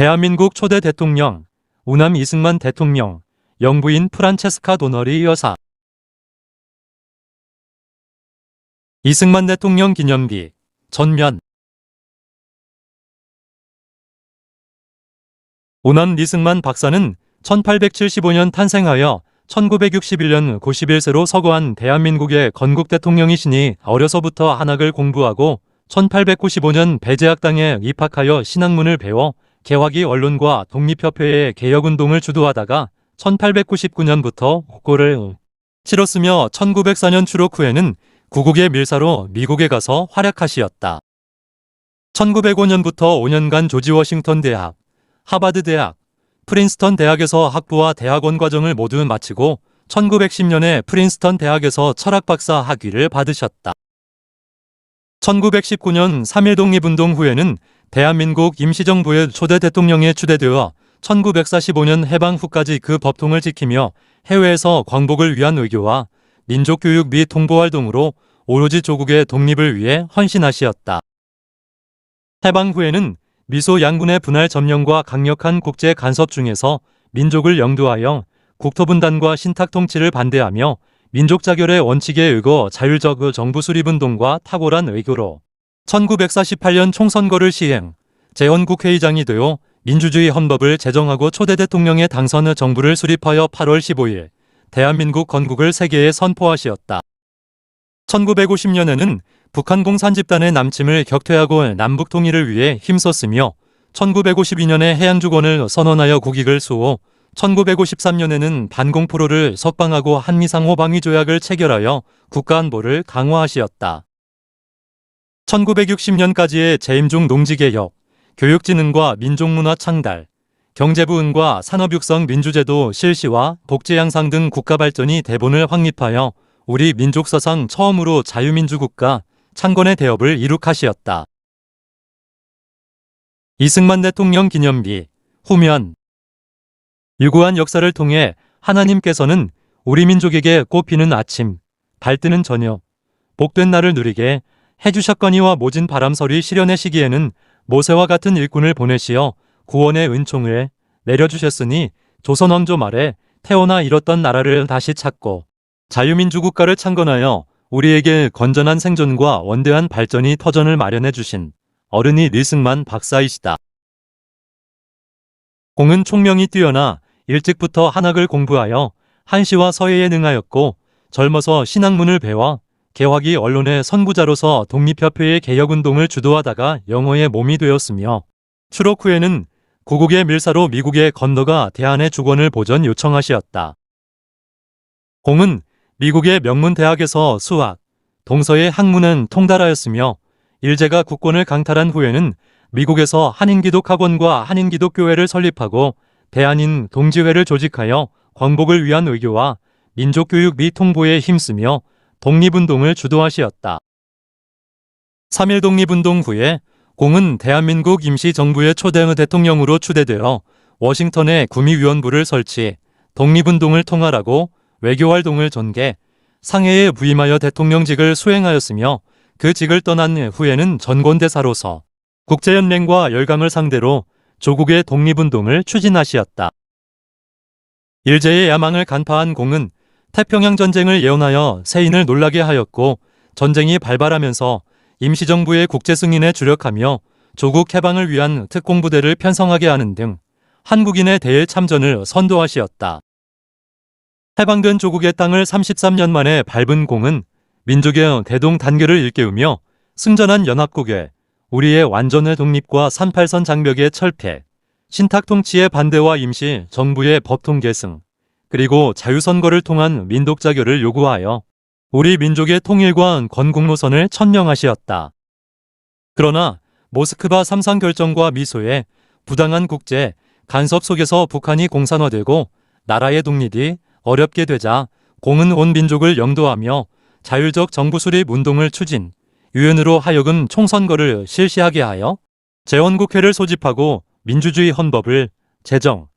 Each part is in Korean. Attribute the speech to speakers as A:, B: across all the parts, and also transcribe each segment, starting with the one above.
A: 대한민국 초대 대통령, 우남 이승만 대통령, 영부인 프란체스카 도너리 여사. 이승만 대통령 기념비, 전면. 우남 이승만 박사는 1875년 탄생하여 1961년 91세로 서거한 대한민국의 건국 대통령이시니 어려서부터 한학을 공부하고 1895년 배제학당에 입학하여 신학문을 배워 개화기 언론과 독립협회의 개혁운동을 주도하다가 1899년부터 국고를 치렀으며 1904년 출옥 후에는 구국의 밀사로 미국에 가서 활약하시었다. 1905년부터 5년간 조지 워싱턴 대학, 하버드 대학, 프린스턴 대학에서 학부와 대학원 과정을 모두 마치고 1910년에 프린스턴 대학에서 철학 박사 학위를 받으셨다. 1919년 3.1 독립운동 후에는 대한민국 임시정부의 초대 대통령에 추대되어 1945년 해방 후까지 그 법통을 지키며 해외에서 광복을 위한 외교와 민족교육 및 통보활동으로 오로지 조국의 독립을 위해 헌신하시었다. 해방 후에는 미소 양군의 분할 점령과 강력한 국제 간섭 중에서 민족을 영도하여 국토분단과 신탁통치를 반대하며 민족자결의 원칙에 의거 자율적 정부 수립운동과 탁월한 외교로 1948년 총선거를 시행, 재헌국회의장이 되어 민주주의 헌법을 제정하고 초대 대통령의 당선 정부를 수립하여 8월 15일 대한민국 건국을 세계에 선포하시었다. 1950년에는 북한 공산 집단의 남침을 격퇴하고 남북 통일을 위해 힘썼으며 1952년에 해양주권을 선언하여 국익을 수호, 1953년에는 반공포로를 석방하고 한미상호 방위조약을 체결하여 국가안보를 강화하시었다. 1960년까지의 재임종 농지개혁, 교육진흥과 민족문화 창달, 경제부흥과 산업육성 민주제도 실시와 복지 향상 등 국가발전이 대본을 확립하여 우리 민족사상 처음으로 자유민주국가 창건의 대업을 이룩하시었다. 이승만 대통령 기념비, 후면. 유구한 역사를 통해 하나님께서는 우리 민족에게 꽃피는 아침, 발뜨는 저녁, 복된 날을 누리게 해주셨거니와 모진 바람설이 실현의 시기에는 모세와 같은 일꾼을 보내시어 구원의 은총을 내려주셨으니 조선 왕조 말에 태어나 잃었던 나라를 다시 찾고 자유민주국가를 창건하여 우리에게 건전한 생존과 원대한 발전이 터전을 마련해 주신 어른이 이승만 박사이시다. 공은 총명이 뛰어나 일찍부터 한학을 공부하여 한시와 서예에 능하였고 젊어서 신학문을 배워 개화기 언론의 선구자로서 독립협회의 개혁운동을 주도하다가 영어의 몸이 되었으며 출옥 후에는 구국의 밀사로 미국에 건너가 대한의 주권을 보전 요청하시었다. 공은 미국의 명문대학에서 수학, 동서의 학문은 통달하였으며 일제가 국권을 강탈한 후에는 미국에서 한인기독학원과 한인기독교회를 설립하고 대한인 동지회를 조직하여 광복을 위한 외교와 민족교육 및 통보에 힘쓰며 독립운동을 주도하시었다. 3.1 독립운동 후에 공은 대한민국 임시정부의 초대 대통령으로 추대되어 워싱턴에 구미위원부를 설치, 독립운동을 통할하고 외교활동을 전개, 상해에 부임하여 대통령직을 수행하였으며 그 직을 떠난 후에는 전권대사로서 국제연맹과 열강을 상대로 조국의 독립운동을 추진하시었다. 일제의 야망을 간파한 공은 태평양 전쟁을 예언하여 세인을 놀라게 하였고 전쟁이 발발하면서 임시정부의 국제승인에 주력하며 조국 해방을 위한 특공부대를 편성하게 하는 등 한국인의 대일 참전을 선도하시었다. 해방된 조국의 땅을 33년 만에 밟은 공은 민족의 대동단결을 일깨우며 승전한 연합국에 우리의 완전의 독립과 38선 장벽의 철폐, 신탁통치의 반대와 임시 정부의 법통 계승, 그리고 자유선거를 통한 민독자결을 요구하여 우리 민족의 통일과 건국 노선을 천명하시었다. 그러나 모스크바 3.3 결정과 미소의 부당한 국제 간섭 속에서 북한이 공산화되고 나라의 독립이 어렵게 되자 공은 온 민족을 영도하며 자율적 정부 수립 운동을 추진, 유엔으로 하여금 총선거를 실시하게 하여 재헌국회를 소집하고 민주주의 헌법을 제정,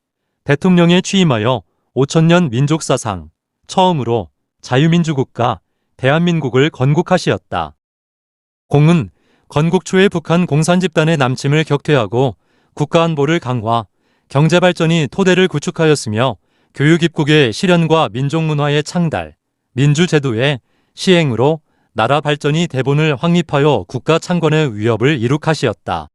A: 대통령에 취임하여 5천년 민족사상 처음으로 자유민주국가 대한민국을 건국하시었다. 공은 건국 초의 북한 공산집단의 남침을 격퇴하고 국가안보를 강화, 경제발전이 토대를 구축하였으며 교육 입국의 실현과 민족문화의 창달, 민주제도의 시행으로 나라 발전이 대본을 확립하여 국가 창건의 위협을 이룩하시었다.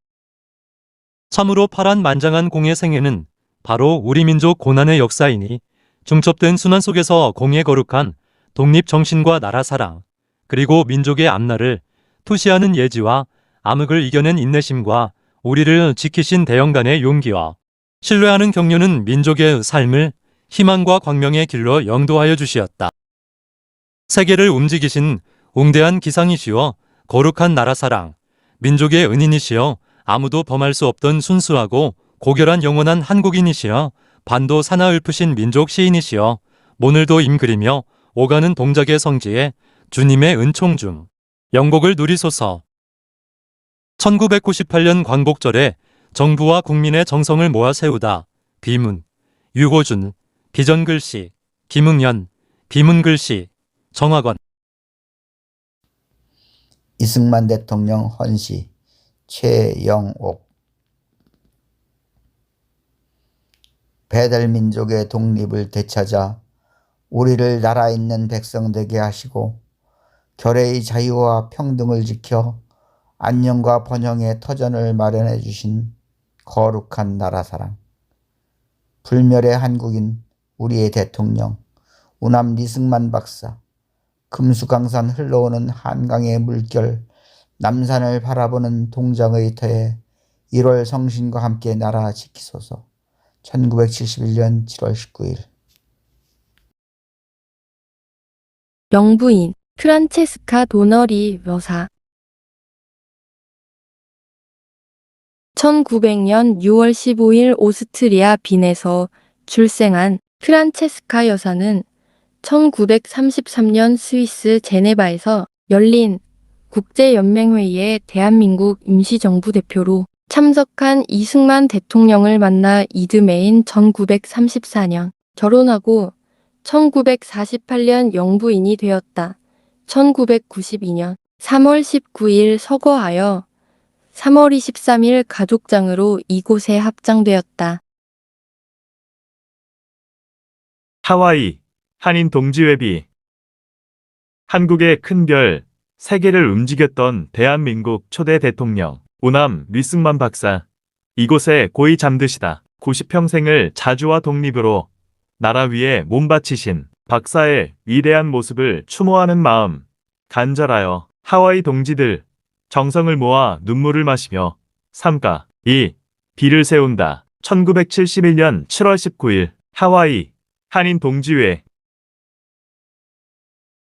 A: 참으로 파란만장한 공의 생애는 바로 우리 민족 고난의 역사이니 중첩된 순환 속에서 공의 거룩한 독립정신과 나라 사랑, 그리고 민족의 앞날을 투시하는 예지와 암흑을 이겨낸 인내심과 우리를 지키신 대영간의 용기와 신뢰하는 격려는 민족의 삶을 희망과 광명의 길로 영도하여 주시었다. 세계를 움직이신 웅대한 기상이시여 거룩한 나라 사랑, 민족의 은인이시여 아무도 범할 수 없던 순수하고 고결한 영원한 한국인이시여 반도 사나흘프신 민족 시인이시여 오늘도 임그리며 오가는 동작의 성지에 주님의 은총 중 영복을 누리소서. 1998년 광복절에 정부와 국민의 정성을 모아 세우다. 비문, 유호준, 비전글씨, 김응연, 비문글씨, 정학원.
B: 이승만 대통령 헌시, 최영옥. 배달민족의 독립을 되찾아 우리를 나라 있는 백성 되게 하시고 결의의 자유와 평등을 지켜 안녕과 번영의 터전을 마련해 주신 거룩한 나라 사랑, 불멸의 한국인 우리의 대통령 우남 이승만 박사, 금수강산 흘러오는 한강의 물결 남산을 바라보는 동장의 터에 1월 성신과 함께 나라 지키소서. 1971년 7월 19일.
C: 영부인 프란체스카 도너리 여사 1900년 6월 15일 오스트리아 빈에서 출생한 프란체스카 여사는 1933년 스위스 제네바에서 열린 국제연맹회의에 대한민국 임시정부 대표로 참석한 이승만 대통령을 만나 이듬해인 1934년 결혼하고 1948년 영부인이 되었다. 1992년 3월 19일 서거하여 3월 23일 가족장으로 이곳에 합장되었다.
D: 하와이 한인 동지회비. 한국의 큰 별, 세계를 움직였던 대한민국 초대 대통령 우남 리승만 박사. 이곳에 고이 잠드시다 90평생을 자주와 독립으로 나라 위에 몸바치신 박사의 위대한 모습을 추모하는 마음 간절하여 하와이 동지들 정성을 모아 눈물을 마시며 삼가 이 비를 세운다. 1971년 7월 19일 하와이 한인 동지회.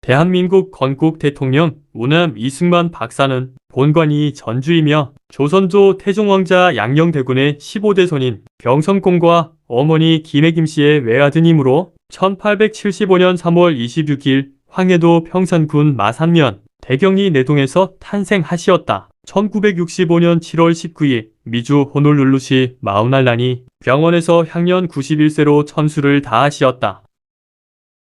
E: 대한민국 건국 대통령 우남 이승만 박사는 본관이 전주이며 조선조 태종왕자 양녕대군의 15대 손인 병성공과 어머니 김혜김 씨의 외아드님으로 1875년 3월 26일 황해도 평산군 마산면 대경리 내동에서 탄생하시었다. 1965년 7월 19일 미주 호놀룰루시 마우날라니 병원에서 향년 91세로 천수를 다하시었다.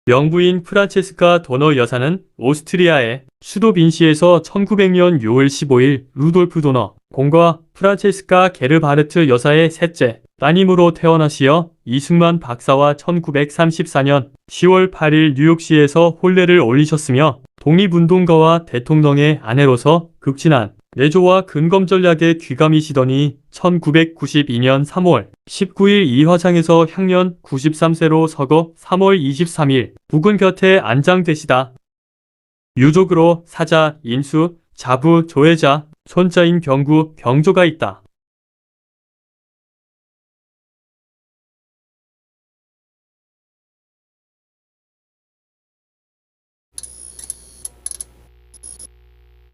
E: 영부인 프란체스카 도너 여사는 오스트리아의 수도 빈시에서 1900년 6월 15일 루돌프 도너 공과 프란체스카 게르바르트 여사의 셋째 따님으로 태어나시어 이승만 박사와 1934년 10월 8일 뉴욕시에서 혼례를 올리셨으며 독립운동가와 대통령의 아내로서 극진한 내조와 근검 전략에 귀감이시더니 1992년 3월 19일 이 화장에서 향년 93세로 서거 3월 23일 부군 곁에 안장되시다. 유족으로 사자, 인수, 자부, 조혜자, 손자인 병구, 병조가 있다.